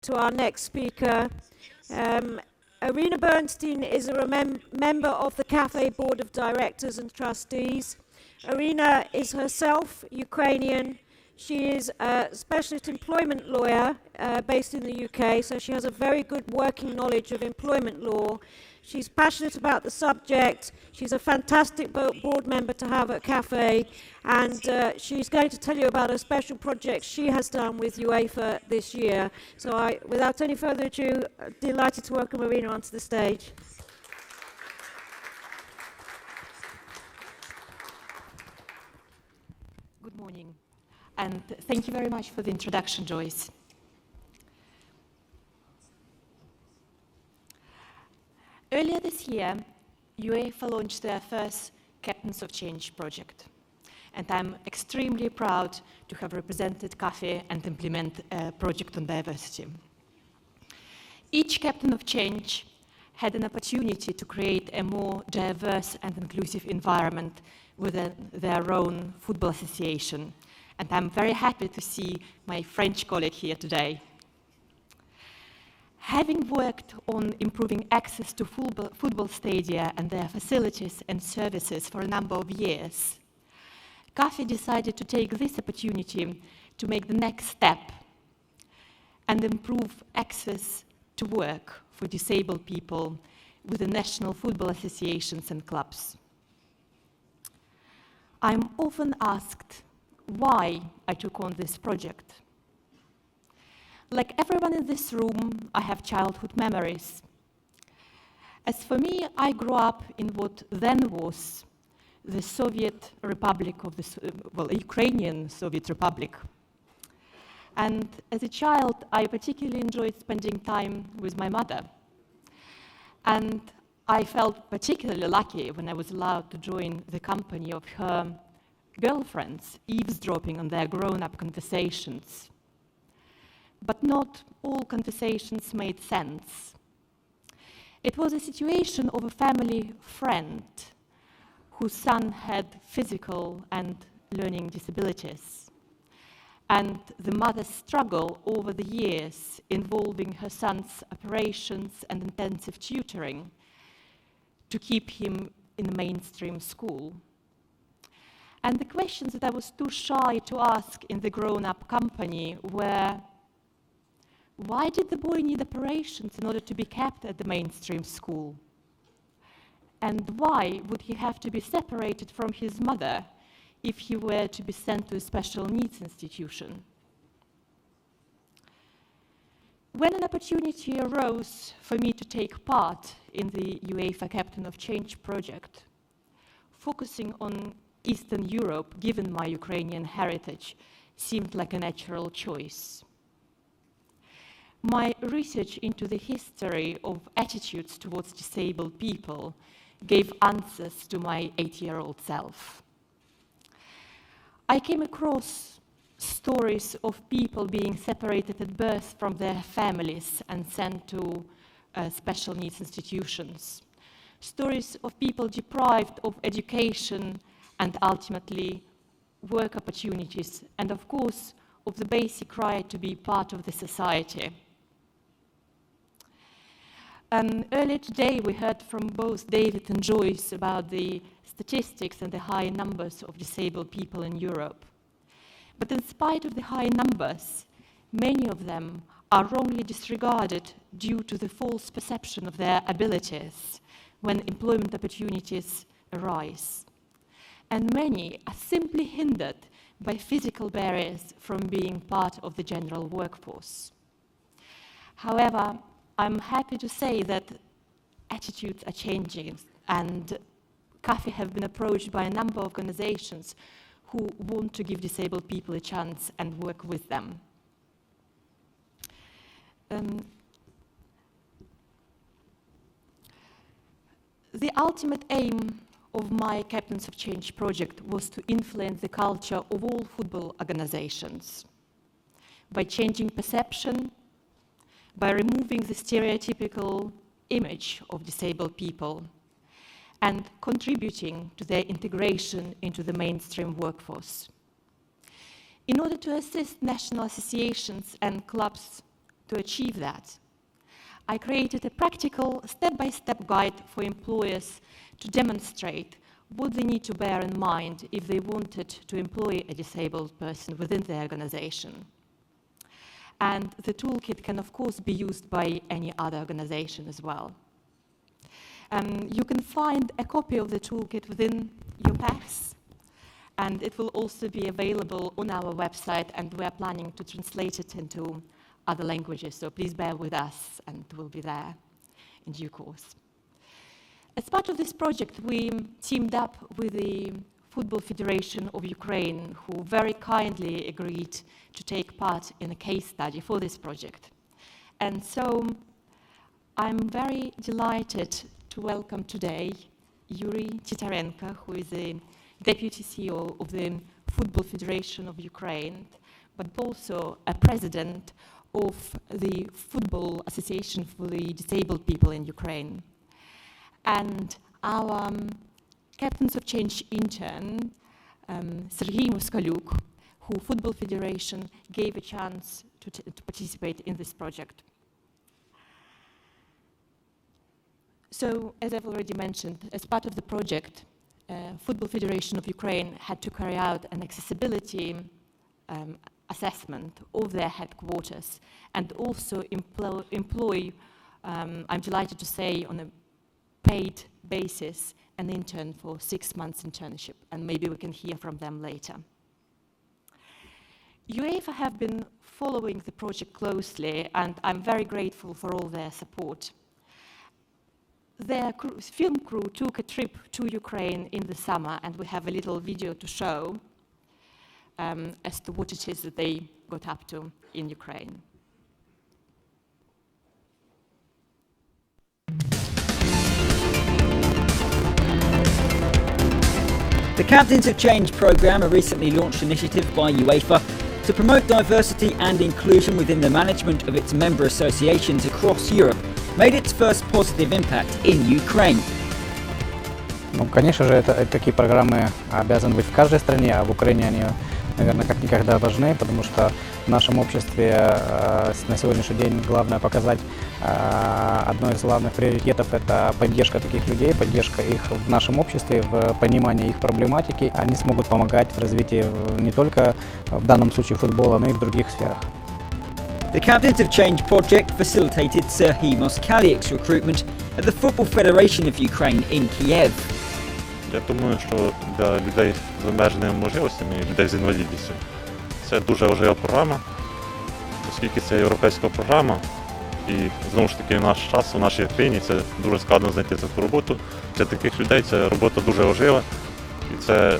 to our next speaker. Irina Bernstein is a member of the Cafe Board of Directors and Trustees. Irina is herself Ukrainian. She is a specialist employment lawyer based in the UK, so she has a very good working knowledge of employment law. She's passionate about the subject. She's a fantastic board member to have at Cafe, and she's going to tell you about a special project she has done with UEFA this year. So without any further ado, delighted to welcome Irina onto the stage. Good morning, and thank you very much for the introduction, Joyce. Earlier this year, UEFA launched their first Captains of Change project, and I'm extremely proud to have represented CAFE and implement a project on diversity. Each Captain of Change had an opportunity to create a more diverse and inclusive environment within their own football association, and I'm very happy to see my French colleague here today. Having worked on improving access to football stadia and their facilities and services for a number of years, CAFE decided to take this opportunity to make the next step and improve access to work for disabled people with the national football associations and clubs. I'm often asked why I took on this project. Like everyone in this room, I have childhood memories. As for me, I grew up in what then was the Soviet Republic of Ukrainian Soviet Republic. And as a child, I particularly enjoyed spending time with my mother. And I felt particularly lucky when I was allowed to join the company of her girlfriends, eavesdropping on their grown-up conversations. But not all conversations made sense. It was a situation of a family friend whose son had physical and learning disabilities, and the mother's struggle over the years involving her son's operations and intensive tutoring to keep him in a mainstream school. And the questions that I was too shy to ask in the grown-up company were, why did the boy need operations in order to be kept at the mainstream school? And why would he have to be separated from his mother if he were to be sent to a special needs institution? When an opportunity arose for me to take part in the UEFA Captain of Change project, focusing on Eastern Europe, given my Ukrainian heritage, seemed like a natural choice. My research into the history of attitudes towards disabled people gave answers to my 8-year-old self. I came across stories of people being separated at birth from their families and sent to special needs institutions. Stories of people deprived of education and ultimately work opportunities, and of course, of the basic right to be part of the society. Earlier today, we heard from both David and Joyce about the statistics and the high numbers of disabled people in Europe. But in spite of the high numbers, many of them are wrongly disregarded due to the false perception of their abilities when employment opportunities arise. And many are simply hindered by physical barriers from being part of the general workforce. However, I'm happy to say that attitudes are changing, and CAFE have been approached by a number of organizations who want to give disabled people a chance and work with them. The ultimate aim of my Captains of Change project was to influence the culture of all football organizations by changing perception, by removing the stereotypical image of disabled people, and contributing to their integration into the mainstream workforce. In order to assist national associations and clubs to achieve that, I created a practical step-by-step guide for employers to demonstrate what they need to bear in mind if they wanted to employ a disabled person within their organization. And the toolkit can, of course, be used by any other organization as well. You can find a copy of the toolkit within your packs, and it will also be available on our website, and we're planning to translate it into other languages, so please bear with us, and it will be there in due course. As part of this project, we teamed up with the Football Federation of Ukraine, who very kindly agreed to take part in a case study for this project. And so I'm very delighted to welcome today Yurii Tytarenko, who is the Deputy CEO of the Football Federation of Ukraine, but also a president of the Football Association for the Disabled People in Ukraine. And our Captains of Change intern, Serhiy Moskalyuk, who Football Federation gave a chance to participate in this project. So, as I've already mentioned, as part of the project, Football Federation of Ukraine had to carry out an accessibility assessment of their headquarters and also employ, I'm delighted to say, on a paid basis, an intern for 6 months internship, and maybe we can hear from them later. UEFA have been following the project closely, and I'm very grateful for all their support. Their film crew took a trip to Ukraine in the summer, and we have a little video to show as to what it is that they got up to in Ukraine. The Captains of Change programme, a recently launched initiative by UEFA to promote diversity and inclusion within the management of its member associations across Europe, made its first positive impact in Ukraine. Ну, конечно же, такие программы обязаны быть в каждой стране, а в Украине они, наверное, как никогда важны, потому что в нашем обществе на сегодняшний день главное показать, одно из главных приоритетов – это поддержка таких людей, поддержка их в нашем обществе, в понимании их проблематики. Они смогут помогать в развитии не только в данном случае футбола, но и в других сферах. The Captains of Change project facilitated Serhiy Moskalyuk's recruitment at the Football Federation of Ukraine in Kiev. Я думаю, що для людей з обмеженими можливостями і людей з інвалідністю це дуже важлива програма, оскільки це європейська програма, і знову ж таки в наш час, у нашій країні, це дуже складно знайти таку роботу. Для таких людей ця робота дуже важлива, і це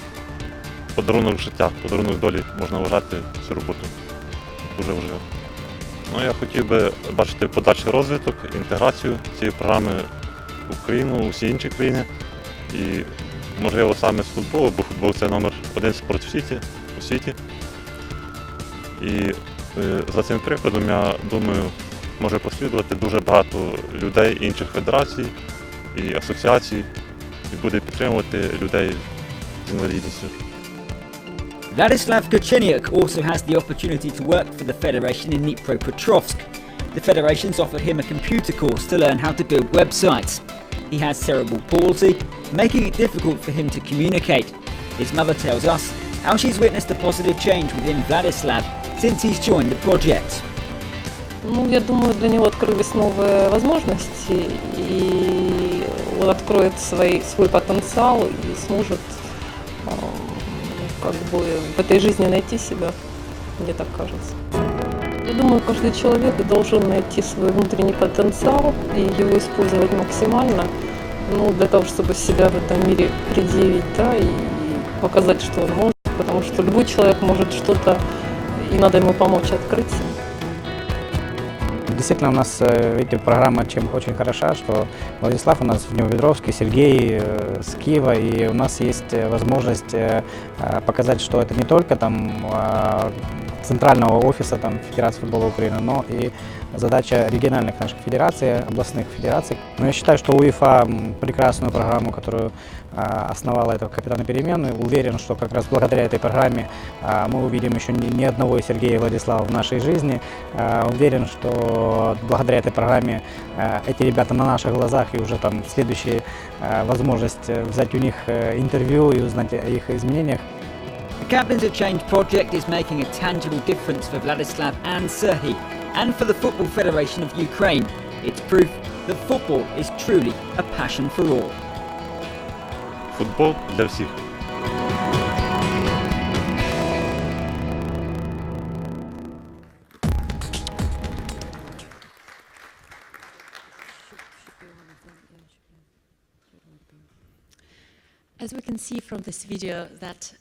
подарунок життя, подарунок долі, можна вважати цю роботу. Дуже важливо. Ну, я хотів би бачити подальший розвиток, інтеграцію цієї програми в Україну, у всі інші країни. І, можливо, саме з футболу, бо футбол – це номер один спорт у світі. І за цим прикладом, я думаю, може послідувати дуже багато людей інших федерацій і асоціацій, і буде підтримувати людей з інвалідністю. Vladislav Kochenyuk also has the opportunity to work for the Federation in Dnipropetrovsk. The Federation's offered him a computer course to learn how to build websites. He has cerebral palsy, making it difficult for him to communicate. His mother tells us how she's witnessed a positive change within Vladislav since he's joined the project. Ну, я думаю, для него открылись новые возможности, и он откроет свой потенциал и сможет как бы в этой жизни найти себя, мне так кажется. Я думаю, каждый человек должен найти свой внутренний потенциал и его использовать максимально, ну, для того, чтобы себя в этом мире предъявить, да, и показать, что он может, потому что любой человек может что-то, и надо ему помочь открыться. Действительно, у нас, видите, программа чем очень хороша, что Владислав у нас в Днепропетровске, Сергей с Киева, и у нас есть возможность показать, что это не только там центрального офиса там, Федерации футбола Украины, но и задача региональных наших федераций, областных федераций. Но я считаю, что УЕФА прекрасную программу, которую основала этого капитана перемены. Уверен, что как раз благодаря этой программе мы увидим еще не одного Сергея и Владислава в нашей жизни. Уверен, что благодаря этой программе эти ребята на наших глазах и уже там следующая возможность взять у них интервью и узнать о их изменениях. The Captains of Change project is making a tangible difference for Vladislav and Serhiy, and for the Football Federation of Ukraine. It's proof that football is truly a passion for all. Футбол для всіх. As we can see from this video that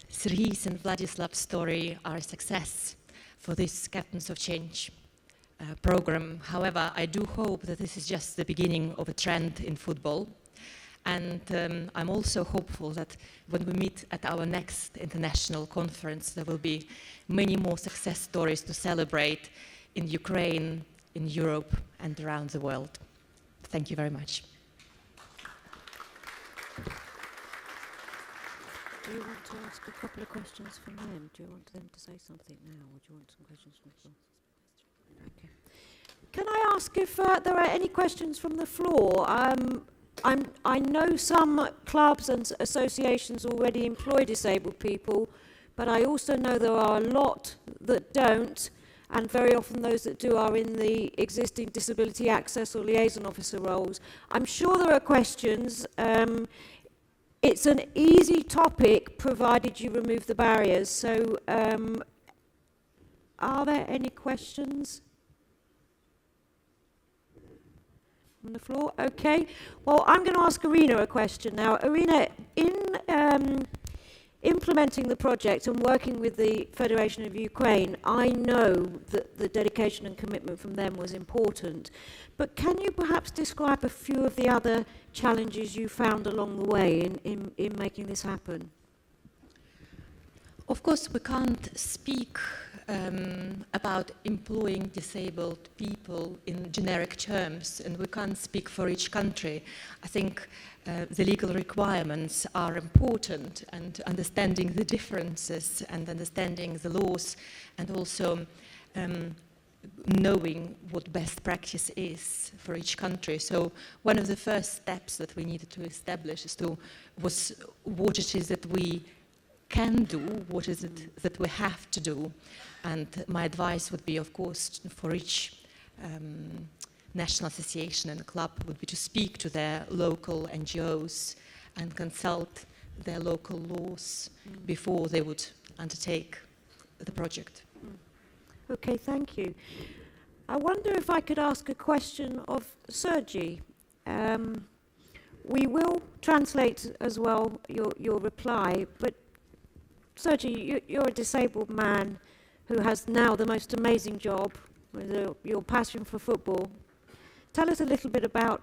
Serhiy's and Vladislav's story are a success for this Captains of Change program. However, I do hope that this is just the beginning of a trend in football. And I'm also hopeful that when we meet at our next international conference, there will be many more success stories to celebrate in Ukraine, in Europe, and around the world. Thank you very much. Do you want to ask a couple of questions from them? Do you want them to say something now, or do you want some questions from the floor? Okay. Can I ask if there are any questions from the floor? I know some clubs and associations already employ disabled people, but I also know there are a lot that don't, and very often those that do are in the existing disability access or liaison officer roles. I'm sure there are questions. It's an easy topic, provided you remove the barriers. So, are there any questions on the floor? Okay. Well, I'm going to ask Irina a question now. Irina, in implementing the project and working with the Federation of Ukraine, I know that the dedication and commitment from them was important. But can you perhaps describe a few of the other challenges you found along the way in making this happen? Of course, we can't speak about employing disabled people in generic terms, and we can't speak for each country. I think the legal requirements are important, and understanding the differences and understanding the laws, and also knowing what best practice is for each country. So one of the first steps that we needed to establish was what it is that we can do, what is it that we have to do. And my advice would be, of course, for each national association and club would be to speak to their local NGOs and consult their local laws before they would undertake the project. Okay, thank you. I wonder if I could ask a question of Serhiy. We will translate as well your reply, but Serhiy, you're a disabled man who has now the most amazing job with your passion for football. Tell us a little bit about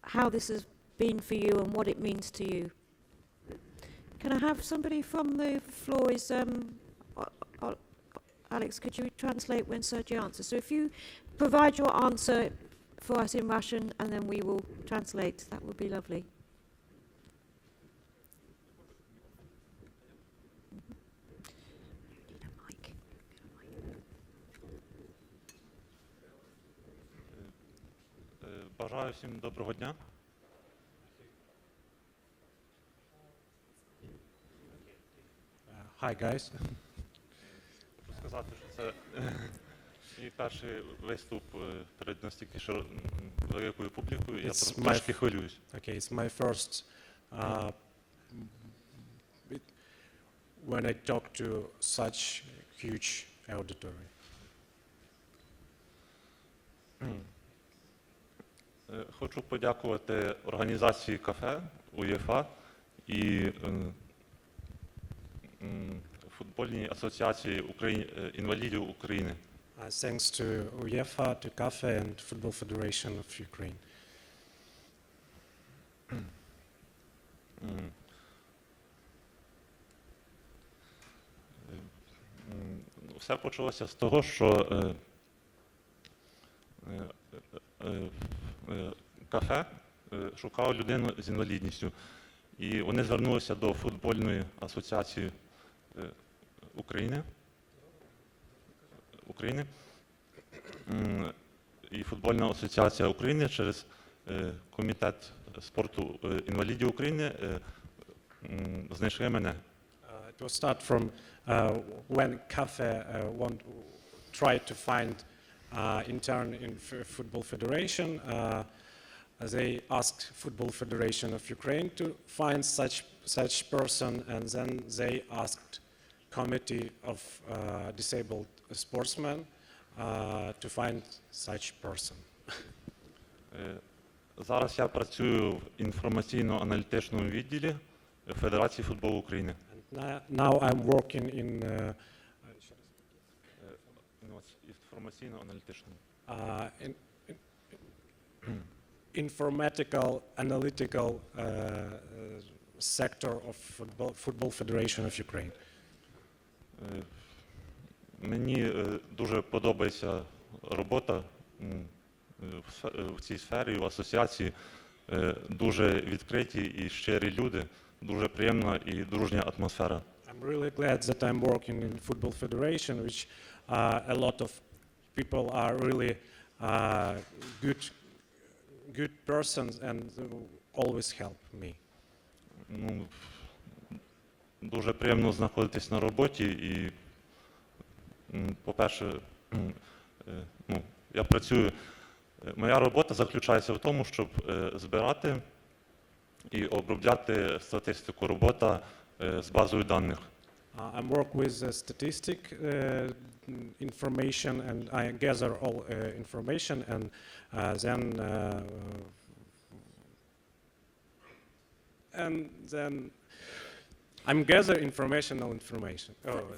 how this has been for you and what it means to you. Can I have somebody from the floor? Is Alex, could you translate when Serhiy answers? So if you provide your answer for us in Russian and then we will translate, that would be lovely. Need a mic. Бажаю всім доброго дня. Hi guys. Сказати, що це мій перший виступ перед настільки великою публікою, я трошки хвилююсь. Okay, it's my first when I talk to such huge auditory. Хочу подякувати організації кафе УЄФА і футбольній асоціації інвалідів України. Thanks to UEFA, to CAFE and Football Federation of Ukraine. все почалося з того, що кафе шукало людину з інвалідністю. І вони звернулися до футбольної асоціації України. І футбольна асоціація України через комітет спорту інвалідів України знайшли мене. It will start from when CAFE tried to find intern in Football Federation. They asked Football Federation of Ukraine to find such person, and then they asked Committee of Disabled Sportsmen to find such person. Зараз я працюю в інформаційно-аналітичному відділі Федерації футболу України. Now I'm working in Інформаційно-аналітичному. Informatical analytical sector of Football Federation of Ukraine. Мені дуже подобається робота в цій сфері, в асоціації. Дуже відкриті і щирі люди, дуже приємна і дружня атмосфера. I'm really glad that I'm working in Football Federation, which a lot of people are really good persons and always help me. Ну, дуже приємно знаходитись на роботі і, по-перше, я працюю. Моя робота заключається в тому, щоб збирати і обробляти статистику, робота з базою даних. I work with statistic information, and I gather all information, and then I'm gather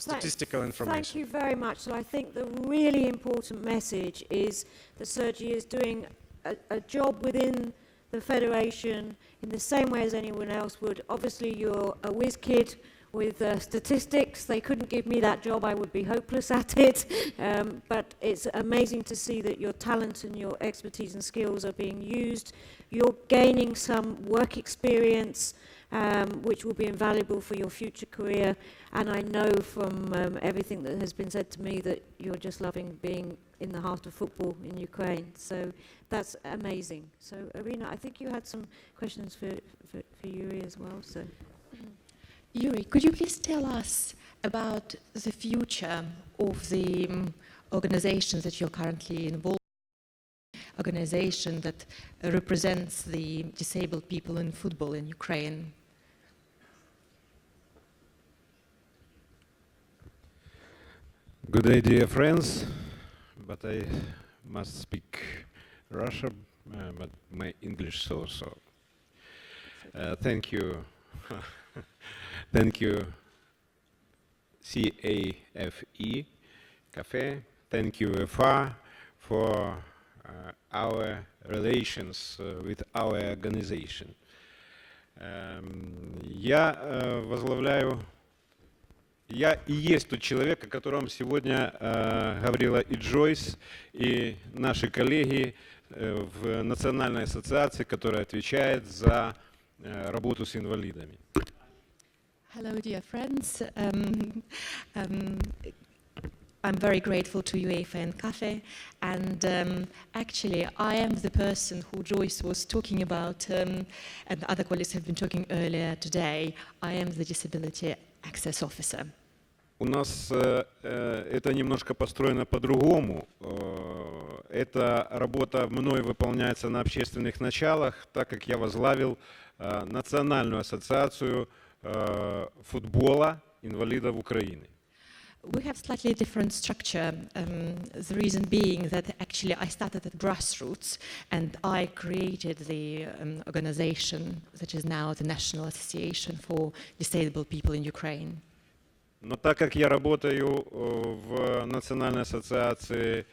statistical information. Thank you very much. So I think the really important message is that Serhiy is doing a job within the Federation in the same way as anyone else would. Obviously, you're a whiz kid with statistics. They couldn't give me that job. I would be hopeless at it. But it's amazing to see that your talent and your expertise and skills are being used. You're gaining some work experience, which will be invaluable for your future career. And I know from everything that has been said to me that you're just loving being in the heart of football in Ukraine. So that's amazing. So Irina, I think you had some questions for Yurii as well. So. Yurii, could you please tell us about the future of the organization that you're currently involved in, organization that represents the disabled people in football in Ukraine? Good day, dear friends, but I must speak Russian, but my English so. Thank you. Thank you, CAFE. Thank you, UEFA, for our relations with our organization. Я и есть тот человек, о котором сегодня говорила и Джойс, и наши коллеги в Национальной ассоциации, которая отвечает за работу с инвалидами. Hello, dear friends. I'm very grateful to UEFA and CAFE, and actually I am the person who Joyce was talking about, and other colleagues have been talking earlier today. I am the Disability Access Officer. У нас это немножко построено по-другому. Эта работа мной выполняется на общественных началах, так как я возглавил Национальную ассоциацию футбола инвалидов Украины. We have slightly different structure. The reason being that actually I started at grassroots and I created the organization that is now the National Association for Disabled People in Ukraine. Но так как я работаю в Национальной ассоциации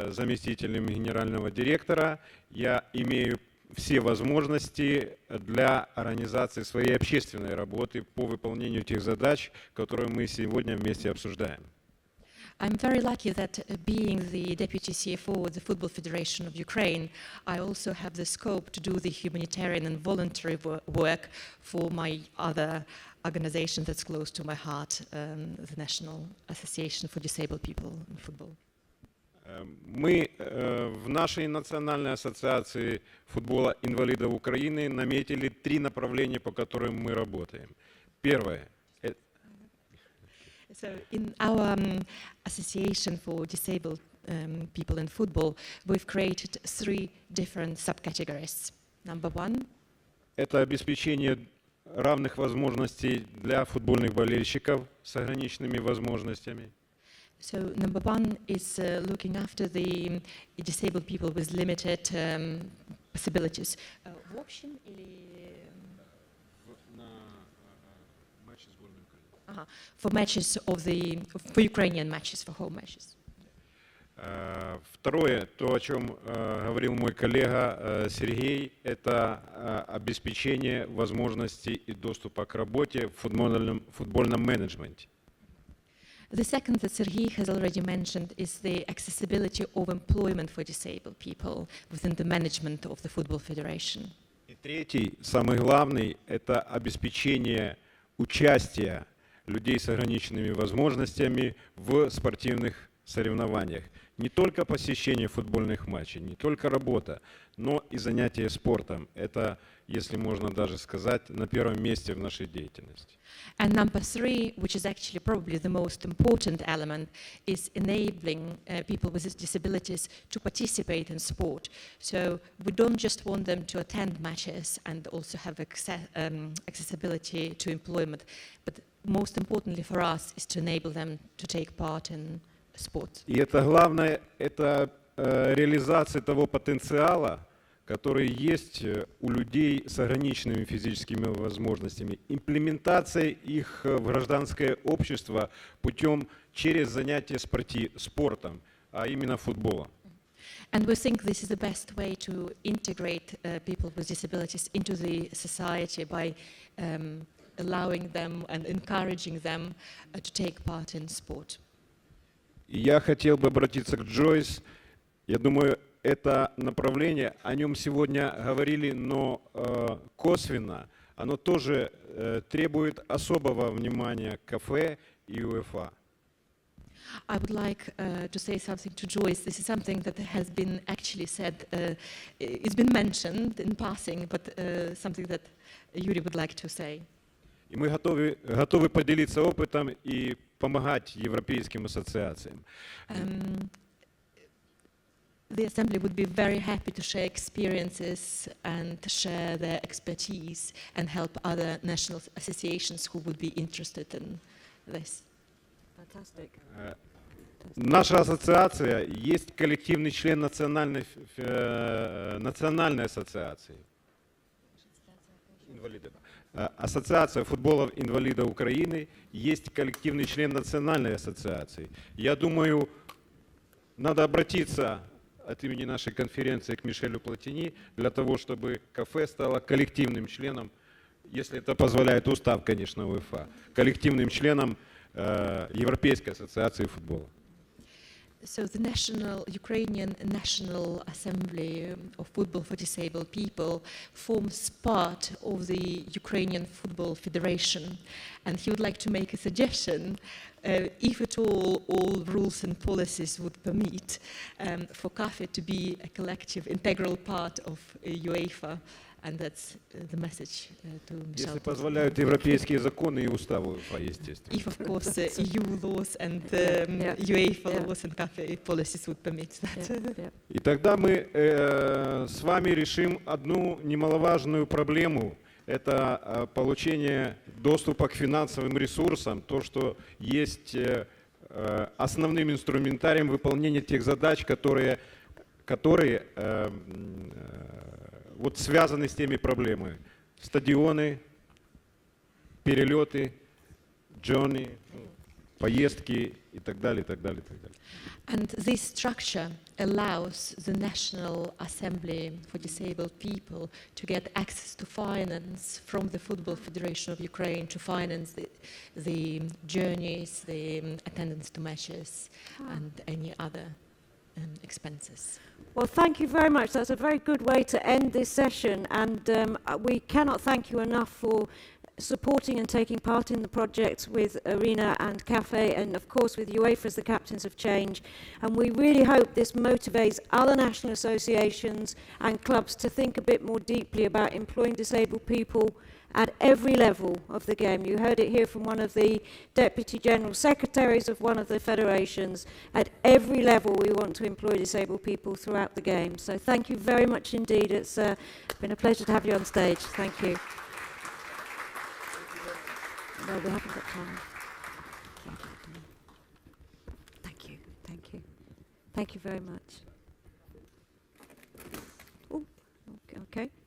заместителем генерального директора, я имею все возможности для организации своей общественной работы по выполнению тех задач, которые мы сегодня вместе обсуждаем. I'm very lucky that being the Deputy CFO of the Football Federation of Ukraine, I also have the scope to do the humanitarian and voluntary work for my other organization that's close to my heart, the National Association for Disabled People in Football. Мы в нашей национальной ассоциации футбола инвалидов Украины наметили 3 направления, по которым мы работаем. Первое. So in our Association for Disabled People in Football, we've created 3 different subcategories. Number 1. Это обеспечение равных возможностей для футбольных болельщиков с ограниченными возможностями. So number 1 is looking after the disabled people with limited possibilities. В общем или for matches for Ukrainian matches, for home matches. Второе, то, о чем говорил мой коллега Сергей, это обеспечение возможностей и доступа к работе в футбольном менеджменте. The second that Serhiy has already mentioned is the accessibility of employment for disabled people within the management of the Football Federation. И третий, самый главный, это обеспечение участия людей с ограниченными возможностями в спортивных соревнованиях. Не только посещение футбольных матчей, не только работа, но и занятие спортом. Это, если можно даже сказать, на первом месте в нашей деятельности. And number 3, which is actually probably the most important element, is enabling people with disabilities to participate in sport. So we don't just want them to attend matches and also have accessibility to employment, but most importantly for us is to enable them to take part in sport. И это главное, это реализация того потенциала, который есть у людей с ограниченными физическими возможностями, имплементация их в гражданское общество путем через занятия спортом, а именно футболом. And we think this is the best way to integrate people with disabilities into the society by allowing them and encouraging them to take part in sport. Я хотел бы обратиться к Джойс. Я думаю, это направление, о нем сегодня говорили, но косвенно, оно тоже требует особого внимания КФ и УЕФА. I would like to say something to Joyce. This is something that has been actually said, it's been mentioned in passing, but something that Yurii would like to say. И мы готовы поделиться опытом и помогать европейским ассоциациям. The Assembly would be very happy to share experiences and share their expertise and help other national associations who would be interested in this. Fantastic. Наша ассоциация есть коллективный член национальной ассоциации инвалидов. Ассоциация футбола инвалидов Украины есть коллективный член национальной ассоциации. Я думаю, надо обратиться от имени нашей конференции к Мишелю Платини для того, чтобы КФ стало коллективным членом, если это позволяет устав, конечно, УЕФА, коллективным членом Европейской ассоциации футбола. So the Ukrainian National Assembly of Football for Disabled People forms part of the Ukrainian Football Federation, and he would like to make a suggestion, if at all rules and policies would permit, for CAFE to be a collective, integral part of UEFA, and that's the message to Michelle. Если позволяют европейские законы и уставы УЕФА, естественно. If, of course, EU laws and UEFA laws and CAFE policies would permit that. И тогда мы с вами решим одну немаловажную проблему. Это получение доступа к финансовым ресурсам, то, что есть основным инструментарием выполнения тех задач, которые вот связаны с теми проблемами. Стадионы, перелеты, джорни, поездки и так далее, и так далее, и так далее. And this structure allows the National Assembly for Disabled People to get access to finance from the Football Federation of Ukraine to finance the journeys, the attendance to matches, and any other expenses. Well, thank you very much. That's a very good way to end this session, and we cannot thank you enough for supporting and taking part in the project with Irina and CAFE, and of course with UEFA as the Captains of Change. And we really hope this motivates other national associations and clubs to think a bit more deeply about employing disabled people at every level of the game. You heard it here from one of the Deputy General Secretaries of one of the federations. At every level we want to employ disabled people throughout the game. So thank you very much indeed. It's been a pleasure to have you on stage. Thank you. No, we haven't got time. Thank you. Thank you. Thank you very much. Oh, okay.